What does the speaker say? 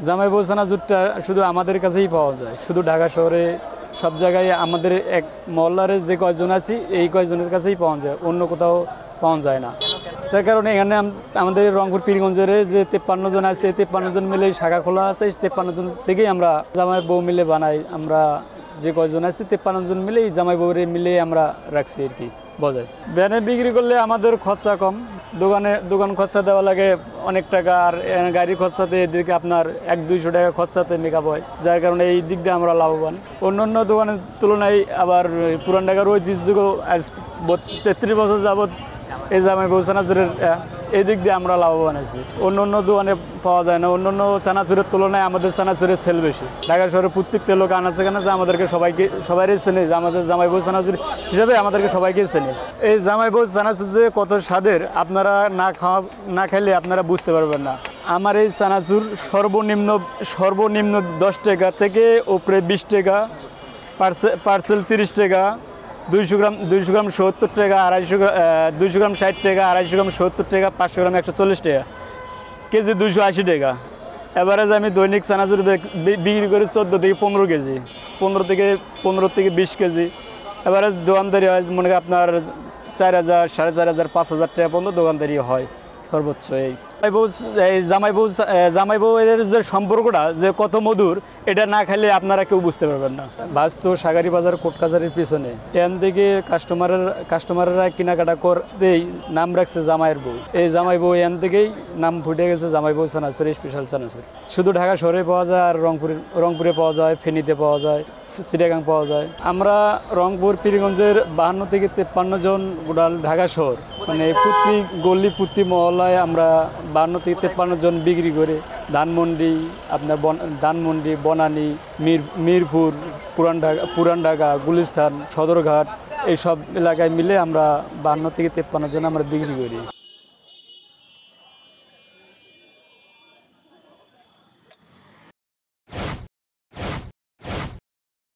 জামাই বউ চানাচুরটা শুধু আমাদের কাছেই পাওয়া যায়, শুধু ঢাকা শহরে সব জায়গায় আমাদের এক মহল্লার যে কয়জন আছি এই কয়জনের কাছেই পাওয়া যায়, অন্য কোথাও পাওয়া যায় না। তার কারণে এখানে আমাদের রংপুর পীরগঞ্জের যে 53 জন আছে, 53 জন মিলে শাখা খোলা আছে, 53 জন থেকেই আমরা জামাই বউ মিলে বানাই। আমরা যে কয়জন আছি 53 জন মিলেই জামাই বউরে মিলে আমরা রাখছি আর কি বজায়। ভ্যানে বিক্রি করলে আমাদের খরচা কম, দোকান খরচা দেওয়া লাগে অনেক টাকা, আর গাড়ি খরচাতে এদিকে আপনার 100-200 টাকা খরচাতে মেকআপ হয়, যার কারণে এই দিক দিয়ে আমরা লাভবান। অন্য দোকানের তুলনায় আবার পুরান ঢাকার ঐতিহ্য আজ 33 বছর যাবৎ এই জামাই বউ চানাচুরের এই দিক দিয়ে আমরা লাভবান আছি। অন্য দোকানে পাওয়া যায় না, অন্য চানাচুরের তুলনায় আমাদের চানাচুরের সেল বেশি। ঢাকা শহরে প্রত্যেকটা লোক আনাচে কানাচে আমাদেরকে সবাইকে চেনে, যে আমাদের জামাই বউ চানাচুর হিসাবে আমাদেরকে সবাইকে চেনে। এই জামাই বউ চানাচুর যে কত স্বাদের আপনারা না খাইলে আপনারা বুঝতে পারবেন না। আমার এই চানাচুর সর্বনিম্ন 10 টাকা থেকে উপরে 20 টাকা, পার্সেল 30 টাকা, 200 গ্রাম 70 টাকা, 200 গ্রাম 60 টাকা, 250 গ্রাম 70 টাকা, 500 গ্রাম 140 টাকা, কেজি 280 টাকা। এভারেজ আমি দৈনিক চানাচুর বিক্রি করি 14 থেকে 15 কেজি, 15 থেকে 20 কেজি। এভারেজ দোকানদারি হয় মনে করেন আপনার 4000, 4500, 5000 টাকা পর্যন্ত দোকানদারি হয় সর্বোচ্চ। এই জামাই বউ এর যে সম্পর্কটা যে কত মধুর, এটা না খেলে আপনারা কেউ বুঝতে পারবেন না। বাস্তু সাগারি বাজার কোর্ট কাছারির পিছনে এখান থেকে কাস্টমাররা কেনাকাটা করতেই নাম রাখছে জামাইয়ের বউ। এই জামাই বউ এখান থেকেই নাম ফুটে গেছে জামাই বউ চানাচুর, স্পেশাল চানাচুর। শুধু ঢাকা শহরে পাওয়া যায়, আর রংপুরে পাওয়া যায়, ফেনীতে পাওয়া যায়, চিটাগাং পাওয়া যায়। আমরা রংপুর পীরগঞ্জের 52 থেকে 53 জন গোটাল ঢাকা শহর, মানে প্রতি গলি প্রতি মহল্লায় আমরা 52 থেকে 53 জন বিক্রি করে। ধানমন্ডি, বনানী, মিরপুর, পুরান ঢাকা, গুলিস্তান, সদরঘাট, এইসব এলাকায় মিলে আমরা 52 থেকে 53 জন আমরা বিক্রি করি।